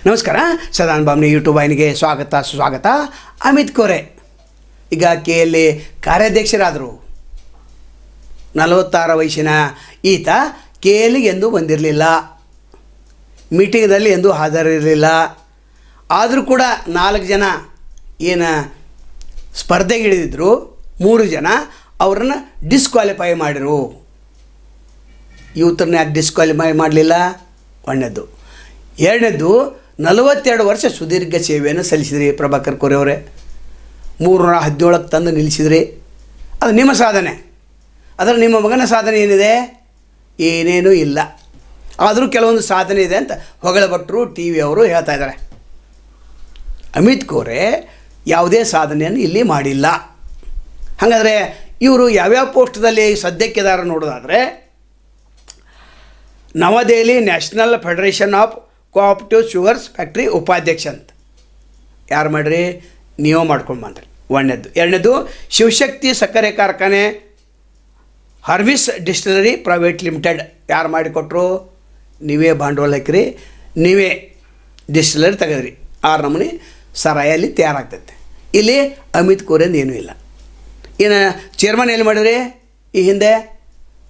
ನಮಸ್ಕಾರ. ಸದಾನ್ ಬಾಮ್ನಿ ಯೂಟ್ಯೂಬ್ ವಾಹಿನಿಗೆ ಸ್ವಾಗತ. ಅಮಿತ್ ಕೋರೆ ಈಗ KLA ಕಾರ್ಯಾಧ್ಯಕ್ಷರಾದರು. 46 ವಯಸ್ಸಿನ ಈತ KLA ಎಂದೂ ಬಂದಿರಲಿಲ್ಲ, ಮೀಟಿಂಗ್ದಲ್ಲಿ ಎಂದೂ ಹಾಜರಿರಲಿಲ್ಲ. ಆದರೂ ಕೂಡ 4 ಜನ ಏನು ಸ್ಪರ್ಧೆಗಿಳಿದಿದ್ರು, 3 ಜನ ಅವ್ರನ್ನ ಡಿಸ್ಕ್ವಾಲಿಫೈ ಮಾಡಿರು. ಯೂತ್ರನ್ನ ಯಾಕೆ ಡಿಸ್ಕ್ವಾಲಿಫೈ ಮಾಡಲಿಲ್ಲ? ಒಂದನೇದು. ಎರಡನೇದು, 42 ವರ್ಷ ಸುದೀರ್ಘ ಸೇವೆಯನ್ನು ಸಲ್ಲಿಸಿದ್ರಿ ಪ್ರಭಾಕರ್ ಕೋರೆ ಅವರೇ. 317ಕ್ಕೆ ತಂದು ನಿಲ್ಲಿಸಿದ್ರಿ. ಅದು ನಿಮ್ಮ ಸಾಧನೆ. ಅದರ ನಿಮ್ಮ ಮಗನ ಸಾಧನೆ ಏನಿದೆ? ಏನೇನೂ ಇಲ್ಲ. ಆದರೂ ಕೆಲವೊಂದು ಸಾಧನೆ ಇದೆ ಅಂತ ಹೊಗಳಭಟ್ರು TV ಅವರು ಹೇಳ್ತಾ ಇದ್ದಾರೆ. ಅಮಿತ್ ಕೋರೆ ಯಾವುದೇ ಸಾಧನೆಯನ್ನು ಇಲ್ಲಿ ಮಾಡಿಲ್ಲ. ಹಾಗಾದರೆ ಇವರು ಯಾವ್ಯಾವ ಪೋಸ್ಟ್ದಲ್ಲಿ ಸದ್ಯಕ್ಕಿದ್ದಾರೆ ನೋಡೋದಾದರೆ, ನವದೆಹಲಿ national federation of cooperative sugars factory ಉಪಾಧ್ಯಕ್ಷ ಅಂತ ಯಾರು ಮಾಡಿರಿ? ನೀವು ಮಾಡ್ಕೊಂಡು ಬಂದ್ರಿ. ಒಂದನೇದು. ಎರಡನೇದು, ಶಿವಶಕ್ತಿ ಸಕ್ಕರೆ ಕಾರ್ಖಾನೆ ಹರ್ವಿಸ್ ಡಿಸ್ಟಿಲರಿ ಪ್ರೈವೇಟ್ ಲಿಮಿಟೆಡ್ ಯಾರು ಮಾಡಿಕೊಟ್ರು? ನೀವೇ ಬಂಡವಾಳ ಹಾಕಿರಿ, ನೀವೇ ಡಿಸ್ಟಿಲರಿ ತೆಗೆದ್ರಿ. 6 ನಮೂನಿ ಸರಾಯಲ್ಲಿ ತಯಾರಾಗ್ತೈತೆ. ಇಲ್ಲಿ ಅಮಿತ್ ಕೋರೆಂದು ಏನೂ ಇಲ್ಲ. ಇನ್ನು ಚೇರ್ಮನ್ ಎಲ್ಲಿ ಮಾಡಿದ್ರಿ? ಈ ಹಿಂದೆ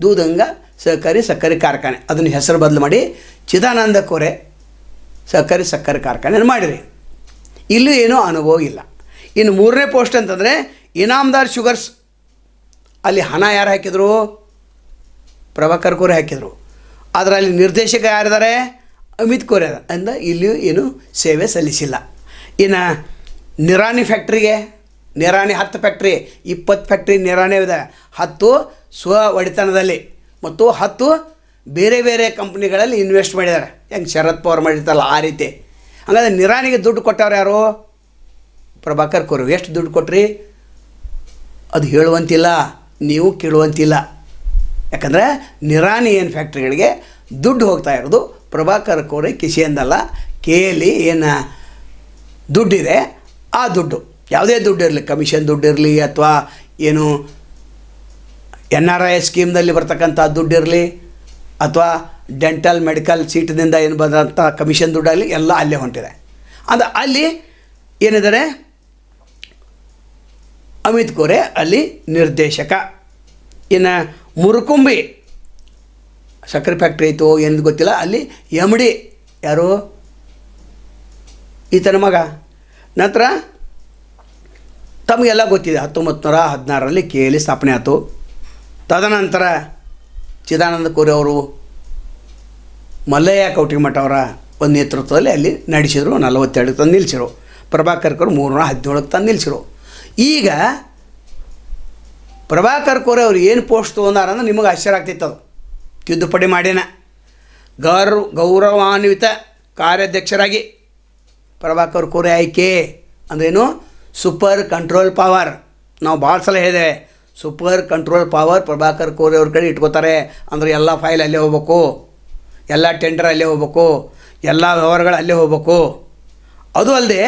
ದೂದಂಗ ಸಹಕಾರಿ ಸಕ್ಕರೆ ಕಾರ್ಖಾನೆ, ಅದನ್ನು ಹೆಸರು ಬದಲು ಮಾಡಿ ಚಿದಾನಂದ ಕೋರೆ ಸಹಕಾರಿ ಸಕ್ಕರೆ ಕಾರ್ಖಾನೆ ಮಾಡಿರಿ. ಇಲ್ಲೂ ಏನೂ ಅನುಭವ ಇಲ್ಲ. ಇನ್ನು 3ನೇ ಪೋಸ್ಟ್ ಅಂತಂದರೆ ಇನಾಮ್ದಾರ್ ಶುಗರ್ಸ್, ಅಲ್ಲಿ ಹಣ ಯಾರು ಹಾಕಿದರು? ಪ್ರಭಾಕರ್ ಕೋರೆ ಹಾಕಿದರು. ಅದರಲ್ಲಿ ನಿರ್ದೇಶಕ ಯಾರಿದ್ದಾರೆ? ಅಮಿತ್ ಕೋರೆ ಅದ ಅಂದ ಇಲ್ಲಿಯೂ ಏನು ಸೇವೆ ಸಲ್ಲಿಸಿಲ್ಲ. ಇನ್ನು ನಿರಾಣಿ ಫ್ಯಾಕ್ಟ್ರಿಗೆ, ನಿರಾಣಿ 10 ಫ್ಯಾಕ್ಟ್ರಿ, 20 ಫ್ಯಾಕ್ಟ್ರಿ ನಿರಾಣಿ ಇದೆ. 10 ಸ್ವ ಒಡೆತನದಲ್ಲಿ ಮತ್ತು 10 ಬೇರೆ ಬೇರೆ ಕಂಪ್ನಿಗಳಲ್ಲಿ ಇನ್ವೆಸ್ಟ್ ಮಾಡಿದ್ದಾರೆ. ಹೆಂಗೆ ಶರದ್ ಪವಾರ್ ಮಾಡಿರ್ತಾರಲ್ಲ ಆ ರೀತಿ. ಹಾಗಾದ್ರೆ ನಿರಾಣಿಗೆ ದುಡ್ಡು ಕೊಟ್ಟವ್ರು ಯಾರು? ಪ್ರಭಾಕರ್ ಕೋರೆ. ಎಷ್ಟು ದುಡ್ಡು ಕೊಟ್ರಿ? ಅದು ಹೇಳುವಂತಿಲ್ಲ, ನೀವು ಕೇಳುವಂತಿಲ್ಲ. ಯಾಕಂದರೆ ನಿರಾಣಿ ಏನು ಫ್ಯಾಕ್ಟ್ರಿಗಳಿಗೆ ದುಡ್ಡು ಹೋಗ್ತಾ ಇರೋದು ಪ್ರಭಾಕರ್ ಕೋರೆ ಕಿಸೆಯಿಂದಲ್ಲ. KLA ಏನು ದುಡ್ಡಿದೆ ಆ ದುಡ್ಡು, ಯಾವುದೇ ದುಡ್ಡು ಇರಲಿ, ಕಮಿಷನ್ ದುಡ್ಡು ಇರಲಿ ಅಥವಾ ಏನು NRI ಸ್ಕೀಮ್ನಲ್ಲಿ ಬರ್ತಕ್ಕಂಥ ದುಡ್ಡು ಇರಲಿ ಅಥವಾ ಡೆಂಟಲ್ ಮೆಡಿಕಲ್ ಸೀಟ್ನಿಂದ ಏನು ಬಂದಂಥ ಕಮಿಷನ್ ದುಡ್ಡಾಗಲಿ ಎಲ್ಲ ಅಲ್ಲೇ ಹೊಂಟಿದೆ. ಅದು ಅಲ್ಲಿ ಏನಿದ್ದಾರೆ ಅಮಿತ್ ಕೋರೆ ಅಲ್ಲಿ ನಿರ್ದೇಶಕ. ಇನ್ನು ಮುರುಕುಂಬಿ ಸಕ್ಕರೆ ಫ್ಯಾಕ್ಟ್ರಿ ಐತು ಎಂದು ಗೊತ್ತಿಲ್ಲ, ಅಲ್ಲಿ MD ಯಾರು? ಈತನ ಮಗ. ನಂತರ ತಮಗೆಲ್ಲ ಗೊತ್ತಿದೆ 1916ರಲ್ಲಿ KLA ಸ್ಥಾಪನೆ ಆಯಿತು. ತದನಂತರ ಚಿದಾನಂದ ಕೋರೆ ಅವರು ಮಲ್ಲಯ್ಯ ಕೌಟಿಮಠ ಅವರ ಒಂದು ನೇತೃತ್ವದಲ್ಲಿ ಅಲ್ಲಿ ನಡೆಸಿದರು. 42ಕ್ಕೆ ತಂದು ನಿಲ್ಲಿಸಿರು. ಪ್ರಭಾಕರ್ ಕೋರೆ 317ಕ್ಕೆ ತಂದು ನಿಲ್ಲಿಸಿರು. ಈಗ ಪ್ರಭಾಕರ್ ಕೋರೆ ಅವರು ಏನು ಪೋಸ್ಟ್ ತೊಗೊಂಡಾರ ಅಂದ್ರೆ ನಿಮಗೆ ಆಶ್ಚರ್ಯ ಆಗ್ತಿತ್ತು. ಅದು ತಿದ್ದುಪಡಿ ಮಾಡಿನ ಗೌರವಾನ್ವಿತ ಕಾರ್ಯಾಧ್ಯಕ್ಷರಾಗಿ ಪ್ರಭಾಕರ್ ಕೋರೆ ಆಯ್ಕೆ ಅಂದ್ರೇನು? Super control power. ನಾವು ಭಾಳ ಸಲ ಹೇಳಿದ್ದೇವೆ, super control power Prabhakar Kore ಅವ್ರ ಕಡೆ ಇಟ್ಕೋತಾರೆ. ಅಂದರೆ ಎಲ್ಲ ಫೈಲ್ ಅಲ್ಲೇ ಹೋಗ್ಬೇಕು, ಎಲ್ಲ ಟೆಂಡರ್ ಅಲ್ಲೇ ಹೋಗ್ಬೇಕು, ಎಲ್ಲ ವ್ಯವಹಾರಗಳು ಅಲ್ಲೇ ಹೋಗ್ಬೇಕು. ಅದು ಅಲ್ಲದೆ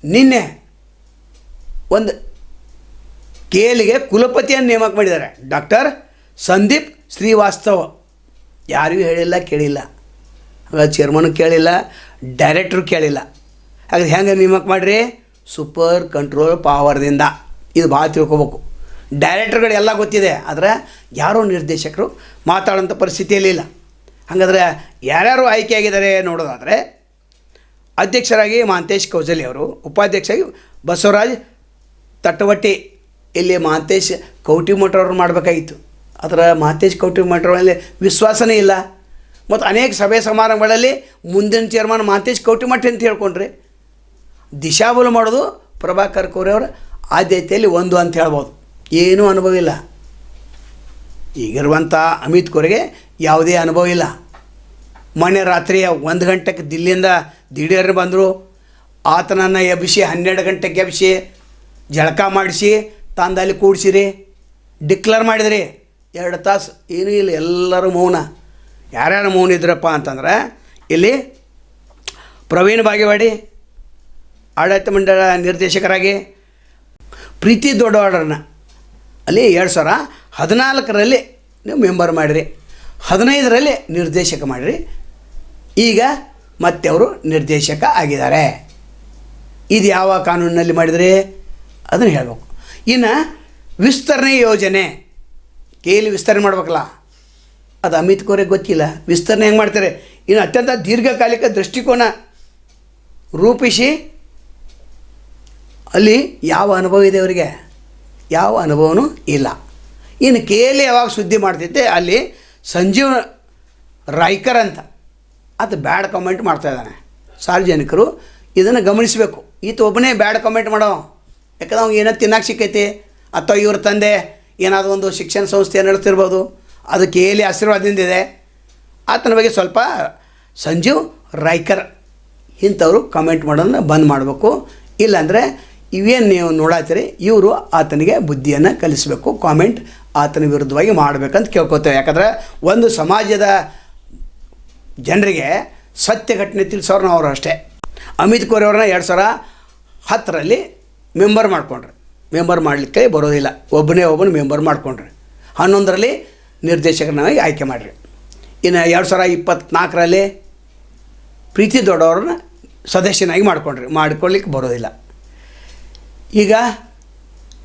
ನಿನ್ನೆ ಒಂದು KLAಗೆ ಕುಲಪತಿಯನ್ನು ನೇಮಕ ಮಾಡಿದ್ದಾರೆ, ಡಾಕ್ಟರ್ ಸಂದೀಪ್ ಶ್ರೀವಾಸ್ತವ. ಯಾರಿಗೂ ಹೇಳಿಲ್ಲ, ಕೇಳಿಲ್ಲ. ಹಾಗಾಗಿ ಚೇರ್ಮನ್ ಕೇಳಿಲ್ಲ, ಡೈರೆಕ್ಟ್ರು ಕೇಳಿಲ್ಲ. ಹಾಗಾದ್ರೆ ಹೆಂಗೆ ನೇಮಕ ಮಾಡಿರಿ? ಸೂಪರ್ ಕಂಟ್ರೋಲ್ ಪವರ್ದಿಂದ. ಇದು ಭಾಳ ತಿಳ್ಕೊಬೇಕು. ಡೈರೆಕ್ಟರ್ಗಳು ಎಲ್ಲ ಗೊತ್ತಿದೆ, ಆದರೆ ಯಾರೋ ನಿರ್ದೇಶಕರು ಮಾತಾಡೋಂಥ ಪರಿಸ್ಥಿತಿಯಲ್ಲಿ ಇಲ್ಲ. ಹಾಗಾದರೆ ಯಾರ್ಯಾರು ಆಯ್ಕೆಯಾಗಿದ್ದಾರೆ ನೋಡೋದಾದರೆ, ಅಧ್ಯಕ್ಷರಾಗಿ ಮಹಾಂತೇಶ್ ಕೌಜಲಿ ಅವರು, ಉಪಾಧ್ಯಕ್ಷರಾಗಿ ಬಸವರಾಜ್ ತಟ್ಟವಟ್ಟಿ. ಇಲ್ಲಿ ಮಹಾಂತೇಶ್ ಕೌಟಿಮಠ ಅವರು ಮಾಡಬೇಕಾಗಿತ್ತು, ಆದರೆ ಮಹಾಂತೇಶ್ ಕೌಟಿಮಠ ಅವರಲ್ಲಿ ವಿಶ್ವಾಸನೇ ಇಲ್ಲ. ಮತ್ತು ಅನೇಕ ಸಭೆ ಸಮಾರಂಭಗಳಲ್ಲಿ ಮುಂದಿನ ಚೇರ್ಮನ್ ಮಹಾಂತೇಶ್ ಕೌಟಿಮಠ ಅಂತ ಹೇಳ್ಕೊಂಡ್ರಿ. ದಿಶಾಬಲು ಮಾಡೋದು ಪ್ರಭಾಕರ್ ಕೋರೆ ಅವರ ಆದ್ಯತೆಯಲ್ಲಿ ಒಂದು ಅಂತ ಹೇಳ್ಬೋದು. ಏನೂ ಅನುಭವ ಇಲ್ಲ. ಈಗಿರುವಂಥ ಅಮಿತ್ ಕೋರೆಗೆ ಯಾವುದೇ ಅನುಭವ ಇಲ್ಲ. ಮೊನ್ನೆ ರಾತ್ರಿ 1 ಗಂಟೆಗೆ ದಿಲ್ಲಿಯಿಂದ ದಿಢೀರ್ನ ಬಂದರು. ಆತನನ್ನು ಎಬ್ಬಿಸಿ 12 ಗಂಟೆಗೆ ಎಬ್ಬಿಸಿ ಜಳಕ ಮಾಡಿಸಿ ತಂದಲ್ಲಿ ಕೂಡಿಸಿರಿ, ಡಿಕ್ಲೇರ್ ಮಾಡಿದ್ರಿ. 2 ತಾಸು ಏನೂ ಇಲ್ಲ, ಎಲ್ಲರೂ ಮೌನ. ಯಾರ್ಯಾರು ಮೌನ ಇದ್ರಪ್ಪ ಅಂತಂದ್ರೆ, ಇಲ್ಲಿ ಪ್ರವೀಣ್ ಬಾಗೇವಾಡಿ ಆಡಳಿತ ಮಂಡಳ ನಿರ್ದೇಶಕರಾಗಿ, ಪ್ರೀತಿ ದೊಡ್ಡವಾಡರನ್ನ ಅಲ್ಲಿ 2014ರಲ್ಲಿ ನೀವು ಮೆಂಬರ್ ಮಾಡಿರಿ, 15ರಲ್ಲಿ ನಿರ್ದೇಶಕ ಮಾಡಿರಿ. ಈಗ ಮತ್ತೆ ಅವರು ನಿರ್ದೇಶಕ ಆಗಿದ್ದಾರೆ. ಇದು ಯಾವ ಕಾನೂನಿನಲ್ಲಿ ಮಾಡಿದರೆ ಅದನ್ನು ಹೇಳಬೇಕು. ಇನ್ನು ವಿಸ್ತರಣೆ ಯೋಜನೆ, KLE ವಿಸ್ತರಣೆ ಮಾಡ್ಬೇಕಲ್ಲ, ಅದು ಅಮಿತ್ ಖೋರೆಗೆ ಗೊತ್ತಿಲ್ಲ. ವಿಸ್ತರಣೆ ಹೆಂಗೆ ಮಾಡ್ತಾರೆ? ಇನ್ನು ಅತ್ಯಂತ ದೀರ್ಘಕಾಲಿಕ ದೃಷ್ಟಿಕೋನ ರೂಪಿಸಿ, ಅಲ್ಲಿ ಯಾವ ಅನುಭವ ಇದೆ ಅವರಿಗೆ? ಯಾವ ಅನುಭವನೂ ಇಲ್ಲ. ಇನ್ನು KLE ಯಾವಾಗ ಸುದ್ದಿ ಮಾಡ್ತೈತೆ ಅಲ್ಲಿ ಸಂಜೀವ್ ರಾಯ್ಕರ್ ಅಂತ ಅದು ಬ್ಯಾಡ್ ಕಮೆಂಟ್ ಮಾಡ್ತಾಯಿದ್ದಾನೆ. ಸಾರ್ವಜನಿಕರು ಇದನ್ನು ಗಮನಿಸಬೇಕು. ಈತ ಒಬ್ಬನೇ ಬ್ಯಾಡ್ ಕಮೆಂಟ್ ಮಾಡೋ, ಯಾಕಂದ್ರೆ ಅವ್ನು ಏನೋ ತಿನ್ನಕ್ಕೆ ಸಿಕ್ಕೈತಿ, ಅಥವಾ ಇವ್ರ ತಂದೆ ಏನಾದರೂ ಒಂದು ಶಿಕ್ಷಣ ಸಂಸ್ಥೆ ನಡೆಸ್ತಿರ್ಬೋದು, ಅದು KLE ಆಶೀರ್ವಾದದಿಂದ ಇದೆ. ಆತನ ಬಗ್ಗೆ ಸ್ವಲ್ಪ ಸಂಜೀವ್ ರಾಯ್ಕರ್ ಇಂಥವರು ಕಮೆಂಟ್ ಮಾಡೋದನ್ನ ಬಂದ್ ಮಾಡಬೇಕು. ಇಲ್ಲಾಂದರೆ ಇವೇನು ನೀವು ನೋಡತ್ತೀರಿ ಇವರು ಆತನಿಗೆ ಬುದ್ಧಿಯನ್ನು ಕಲಿಸಬೇಕು, ಕಾಮೆಂಟ್ ಆತನ ವಿರುದ್ಧವಾಗಿ ಮಾಡಬೇಕಂತ ಕೇಳ್ಕೊತೇವೆ. ಯಾಕಂದರೆ ಒಂದು ಸಮಾಜದ ಜನರಿಗೆ ಸತ್ಯ ಘಟನೆ ತಿಳಿಸೋರು ನಾವು ಅವರು ಅಷ್ಟೇ. ಅಮಿತ್ ಖೋರೆ ಅವ್ರನ್ನ 2010ರಲ್ಲಿ ಮೆಂಬರ್ ಮಾಡಿಕೊಂಡ್ರೆ, ಮೆಂಬರ್ ಮಾಡಲಿಕ್ಕೆ ಬರೋದಿಲ್ಲ, ಒಬ್ಬನು ಮೆಂಬರ್ ಮಾಡಿಕೊಂಡ್ರೆ. 11ರಲ್ಲಿ ನಿರ್ದೇಶಕರನ್ನಾಗಿ ಆಯ್ಕೆ ಮಾಡಿರಿ. ಇನ್ನು 2024ರಲ್ಲಿ ಪ್ರೀತಿ ದೊಡ್ಡವ್ರನ್ನ ಸದಸ್ಯನಾಗಿ ಮಾಡ್ಕೊಳ್ಳಿಕ್ಕೆ ಬರೋದಿಲ್ಲ. ಈಗ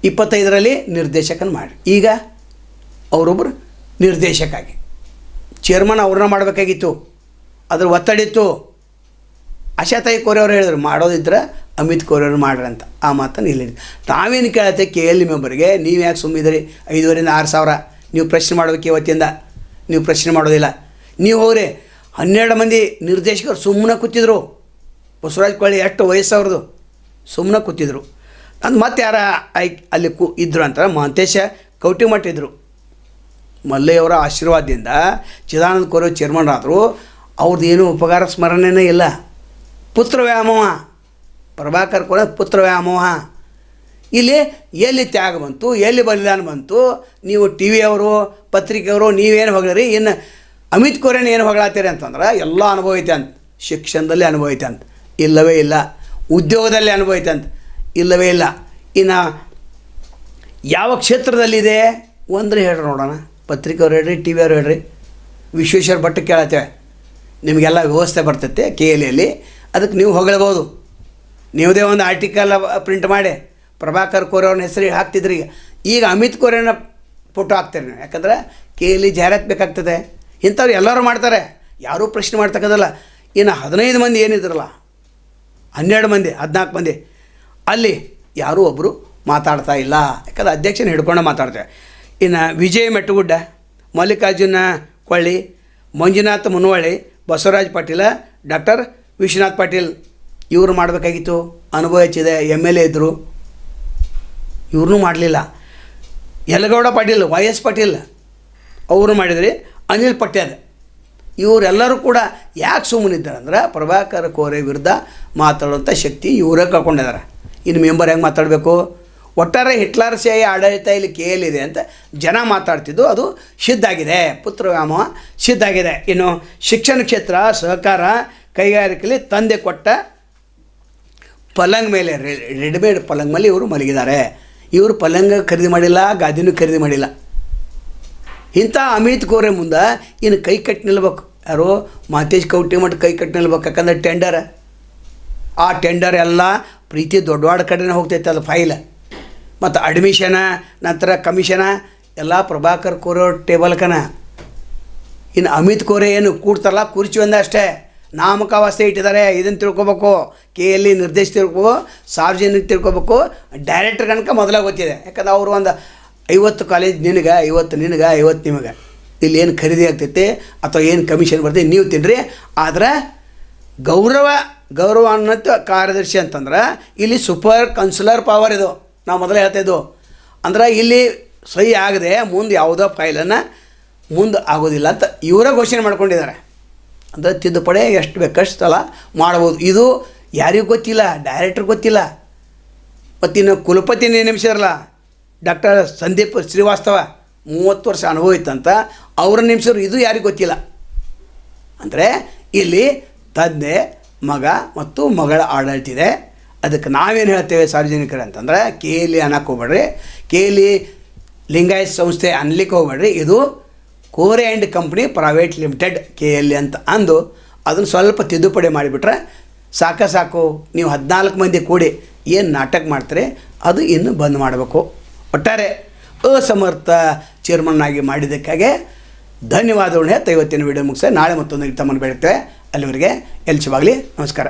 25ರಲ್ಲಿ ನಿರ್ದೇಶಕನ ಮಾಡಿ, ಈಗ ಅವರೊಬ್ಬರು ನಿರ್ದೇಶಕಾಗಿ, ಚೇರ್ಮನ್ ಅವ್ರನ್ನ ಮಾಡಬೇಕಾಗಿತ್ತು, ಅದ್ರ ಒತ್ತಡಿತ್ತು. ಆಶಾತಾಯಿ ಖೋರೆ ಅವರು ಹೇಳಿದ್ರು ಮಾಡೋದಿದ್ರೆ ಅಮಿತ್ ಖೋರೆ ಅವ್ರು ಮಾಡ್ರಿ ಅಂತ. ಆ ಮಾತನ್ನು ಇಲ್ಲಿ ನಾವೇನು ಕೇಳತ್ತೆ KLE ಮೆಂಬರ್ಗೆ, ನೀವು ಯಾಕೆ ಸುಮ್ಮಿದ್ರಿ? 5,000ರಿಂದ 6,000 ನೀವು ಪ್ರಶ್ನೆ ಮಾಡಬೇಕು. ಇವತ್ತಿಂದ ನೀವು ಪ್ರಶ್ನೆ ಮಾಡೋದಿಲ್ಲ. ನೀವು ಹೋಗ್ರಿ 12 ಮಂದಿ ನಿರ್ದೇಶಕರು ಸುಮ್ಮನೆ ಕೂತಿದ್ರು. ಬಸವರಾಜ್ ಕೊಳ್ಳಿ ಎಷ್ಟು ವಯಸ್ಸವ್ರದ್ದು ಸುಮ್ಮನೆ ಕೂತಿದ್ರು. ಅಂದು ಮತ್ತೆ ಯಾರ ಅಲ್ಲಿ ಇದ್ದರು ಅಂತಾರೆ, ಮಹಂತೇಶ ಕೌಟಿಮಠ ಇದ್ದರು. ಮಲ್ಲಯ್ಯವರ ಆಶೀರ್ವಾದದಿಂದ ಚಿದಾನಂದ ಖೋರೆ ಚೇರ್ಮನ್ ಆದರು. ಅವ್ರದ್ದು ಏನೂ ಉಪಕಾರ ಸ್ಮರಣೆನೇ ಇಲ್ಲ. ಪುತ್ರ ವ್ಯಾಮೋಹ, ಪ್ರಭಾಕರ್ ಖೋರೆ ಪುತ್ರ ವ್ಯಾಮೋಹ. ಇಲ್ಲಿ ಎಲ್ಲಿ ತ್ಯಾಗ ಬಂತು, ಎಲ್ಲಿ ಬಲಿದಾನ ಬಂತು? ನೀವು TV ಅವರು, ಪತ್ರಿಕೆಯವರು ನೀವೇನು ಹೊಗಳಿರಿ, ಇನ್ನು ಅಮಿತ್ ಖೋರೆನ ಏನು ಹೊಗಳತ್ತೀರಿ ಅಂತಂದ್ರೆ ಎಲ್ಲ ಅನುಭವ ಐತೆ ಅಂತ. ಶಿಕ್ಷಣದಲ್ಲಿ ಅನುಭವ ಐತೆ ಅಂತ? ಇಲ್ಲವೇ ಇಲ್ಲ. ಉದ್ಯೋಗದಲ್ಲಿ ಅನುಭವ ಐತೆ ಅಂತ? ಇಲ್ಲವೇ ಇಲ್ಲ. ಇನ್ನು ಯಾವ ಕ್ಷೇತ್ರದಲ್ಲಿದೆ ಒಂದ್ರೆ ಹೇಳ್ರಿ ನೋಡೋಣ. ಪತ್ರಿಕೆಯವ್ರು ಹೇಳ್ರಿ, TV ಅವ್ರು ಹೇಳ್ರಿ. ವಿಶ್ವೇಶ್ವರ ಭಟ್ ಕೇಳತ್ತೇವೆ, ನಿಮಗೆಲ್ಲ ವ್ಯವಸ್ಥೆ ಬರ್ತೈತೆ KLEಯಲ್ಲಿ, ಅದಕ್ಕೆ ನೀವು ಹೊಗಳ್ಬೋದು. ನೀವುದೇ ಒಂದು ಆರ್ಟಿಕಲ್ ಪ್ರಿಂಟ್ ಮಾಡಿ ಪ್ರಭಾಕರ್ ಖೋರೆ ಅವ್ರನ್ನ ಹೆಸರು ಹಾಕ್ತಿದ್ರಿ. ಈಗ ಅಮಿತ್ ಖೋರೆನ ಫೋಟೋ ಹಾಕ್ತೀರಿ ನೀವು, ಯಾಕಂದ್ರೆ KLE ಜಾಹೀರಾತು ಬೇಕಾಗ್ತದೆ. ಇಂಥವ್ರು ಎಲ್ಲರೂ ಮಾಡ್ತಾರೆ, ಯಾರೂ ಪ್ರಶ್ನೆ ಮಾಡ್ತಕ್ಕದಲ್ಲ. ಇನ್ನು 15 ಮಂದಿ ಏನಿದ್ರಲ್ಲ, 12 ಮಂದಿ 14 ಮಂದಿ ಅಲ್ಲಿ ಯಾರೂ ಒಬ್ಬರು ಮಾತಾಡ್ತಾ ಇಲ್ಲ. ಯಾಕಂದ್ರೆ ಅಧ್ಯಕ್ಷನ ಹಿಡ್ಕೊಂಡು ಮಾತಾಡ್ತೇವೆ. ಇನ್ನು ವಿಜಯ್ ಮೆಟ್ಟಗುಡ್ಡ, ಮಲ್ಲಿಕಾರ್ಜುನ ಕೊಳ್ಳಿ, ಮಂಜುನಾಥ್ ಮುನವಳ್ಳಿ, ಬಸವರಾಜ್ ಪಾಟೀಲ, ಡಾಕ್ಟರ್ ವಿಶ್ವನಾಥ್ ಪಾಟೀಲ್ ಇವರು ಮಾಡಬೇಕಾಗಿತ್ತು. ಅನುಭವ ಹೆಚ್ಚಿದೆ, MLA ಇದ್ದರು, ಇವ್ರನ್ನೂ ಮಾಡಲಿಲ್ಲ. ಯಲಗೌಡ ಪಾಟೀಲ್, YS ಪಾಟೀಲ್ ಅವರು ಮಾಡಿದ್ರಿ. ಅನಿಲ್ ಪಟ್ಯಾದ್ ಇವರೆಲ್ಲರೂ ಕೂಡ ಯಾಕೆ ಸುಮ್ಮನಿದ್ದಾರೆ ಅಂದ್ರೆ ಪ್ರಭಾಕರ್ ಖೋರೆ ವಿರುದ್ಧ ಮಾತಾಡುವಂಥ ಶಕ್ತಿ ಇವರೇ ಕಳ್ಕೊಂಡಿದ್ದಾರೆ. ಇನ್ನು ಮೆಂಬರ್ ಹೆಂಗೆ ಮಾತಾಡಬೇಕು? ಒಟ್ಟಾರೆ ಹಿಟ್ಲರ್ಶಾಹಿ ಆಡಳಿತ ಇಲ್ಲಿ KLE ಇದೆ ಅಂತ ಜನ ಮಾತಾಡ್ತಿದ್ದು ಅದು ಸಿದ್ಧಾಗಿದೆ, ಪುತ್ರ ವ್ಯಾಮೋಹ ಸಿದ್ಧಾಗಿದೆ. ಇನ್ನು ಶಿಕ್ಷಣ ಕ್ಷೇತ್ರ, ಸಹಕಾರ, ಕೈಗಾರಿಕೆಯಲ್ಲಿ ತಂದೆ ಕೊಟ್ಟ ಪಲಂಗ್ ಮೇಲೆ, ರೆಡಿಮೇಡ್ ಪಲಂಗ್ ಮೇಲೆ ಇವರು ಮಲಗಿದ್ದಾರೆ. ಇವರು ಪಲಂಗ ಖರೀದಿ ಮಾಡಿಲ್ಲ, ಗಾದಿನೂ ಖರೀದಿ ಮಾಡಿಲ್ಲ. ಇಂಥ ಅಮಿತ್ ಖೋರೆ ಮುಂದೆ ಇನ್ನು ಕೈ ಕಟ್ಟಿ ನಿಲ್ಬೇಕು. ಯಾರು? ಮಹಂತೇಶ್ ಕೌಟಿಮಠ ಕೈ ಕಟ್ಟಿ ನಿಲ್ಬೇಕು. ಯಾಕಂದ್ರೆ ಟೆಂಡರ್, ಆ ಟೆಂಡರ್ ಎಲ್ಲ ಪ್ರೀತಿ ದೊಡ್ಡವಾಡ ಕಡೆನೇ ಹೋಗ್ತೈತೆ. ಅದು ಫೈಲ್ ಮತ್ತು ಅಡ್ಮಿಷನ, ನಂತರ ಕಮಿಷನ ಎಲ್ಲ ಪ್ರಭಾಕರ್ ಖೋರೆ ಟೇಬಲ್ಕನ. ಇನ್ನು ಅಮಿತ್ ಖೋರೆ ಏನು ಕೂಡ್ತಾರಲ್ಲ, ಕುರ್ಚಿ ಒಂದೇ ಅಷ್ಟೇ, ನಾಮಕಾವಸ್ಥೆ ಇಟ್ಟಿದ್ದಾರೆ. ಇದನ್ನು ತಿಳ್ಕೊಬೇಕು. KLE ನಿರ್ದೇಶ ತಿಳ್ಕೊ, ಸಾರ್ವಜನಿಕ ತಿಳ್ಕೊಬೇಕು. ಡೈರೆಕ್ಟರ್ ಕనుక ಮೊದಲೇ ಗೊತ್ತಿದೆ. ಯಾಕಂದ್ರೆ ಅವರು ಒಂದು 50 ಕಾಲೇಜ್ ನಿನಗೆ, 50 ನಿನಗೆ, 50 ನಿಮಗೆ. ಇಲ್ಲಿ ಏನು ಖರೀದಿ ಆಗ್ತೈತೆ ಅಥವಾ ಏನು ಕಮಿಷನ್ ಬರ್ತೈತೆ ನೀವು ತಿನ್ನಿರಿ. ಆದರೆ ಗೌರವ ಅನ್ನೋ ಕಾರ್ಯದರ್ಶಿ ಅಂತಂದ್ರೆ ಇಲ್ಲಿ ಸೂಪರ್ ಕೌನ್ಸಿಲರ್ ಪವರ್ ಇದು. ನಾವು ಮೊದಲೇ ಹೇಳ್ತಾಯಿದ್ದು ಅಂದ್ರೆ ಇಲ್ಲಿ ಸಹಿ ಆಗದೆ ಮುಂದೆ ಯಾವುದೋ ಫೈಲನ್ನು ಮುಂದೆ ಆಗೋದಿಲ್ಲ ಅಂತ ಇವರೇ ಘೋಷಣೆ ಮಾಡ್ಕೊಂಡಿದ್ದಾರೆ. ಅಂದರೆ ತಿದ್ದುಪಡಿ ಎಷ್ಟು ಬೇಕಷ್ಟು ಸಲ ಮಾಡ್ಬೋದು. ಇದು ಯಾರಿಗೂ ಗೊತ್ತಿಲ್ಲ, ಡೈರೆಕ್ಟ್ರಿಗೆ ಗೊತ್ತಿಲ್ಲ. ಮತ್ತಿನ್ನು ಕುಲಪತಿ ನೇಮಿಸಿರಲ್ಲ ಡಾಕ್ಟರ್ ಸಂದೀಪ್ ಶ್ರೀವಾಸ್ತವ, 30 ವರ್ಷ ಅನುಭವ ಇತ್ತಂತ, ಅವ್ರ ನೇಮಿಸೋರು. ಇದು ಯಾರಿಗೂ ಗೊತ್ತಿಲ್ಲ. ಅಂದರೆ ಇಲ್ಲಿ ತಂದೆ, ಮಗ ಮತ್ತು ಮಗಳ ಆಡಳಿತ ಇದೆ. ಅದಕ್ಕೆ ನಾವೇನು ಹೇಳ್ತೇವೆ ಸಾರ್ವಜನಿಕರು ಅಂತಂದ್ರೆ KLE ಅನ್ನಕ್ಕೆ ಹೋಗ್ಬೇಡ್ರಿ, KLE ಲಿಂಗಾಯತ್ ಸಂಸ್ಥೆ ಅನ್ಲಿಕ್ಕೆ ಹೋಗ್ಬೇಡ್ರಿ. ಇದು Khore and company private limited KLE ಅಂತ ಅಂದು ಅದನ್ನು ಸ್ವಲ್ಪ ತಿದ್ದುಪಡಿ ಮಾಡಿಬಿಟ್ರೆ ಸಾಕು. ನೀವು 14 ಮಂದಿ ಕೂಡಿ ಏನು ನಾಟಕ ಮಾಡ್ತಾರೆ ಅದು ಇನ್ನು ಬಂದ್ ಮಾಡಬೇಕು. ಒಟ್ಟಾರೆ ಅಸಮರ್ಥ ಚೇರ್ಮನ್ ಆಗಿ ಮಾಡಿದ್ದಕ್ಕಾಗೆ ಧನ್ಯವಾದಗಳು ಹೇಳ್ತಾ ಇವತ್ತಿನ ವಿಡಿಯೋ ಮುಗಿಸ. ನಾಳೆ ಮತ್ತೊಂದು ತಮ್ಮನ್ನು ಬೆಳೀತೇವೆ. ಅಲ್ಲಿವರೆಗೆ ಎಲ್ಚವಾಗಲಿ. ನಮಸ್ಕಾರ.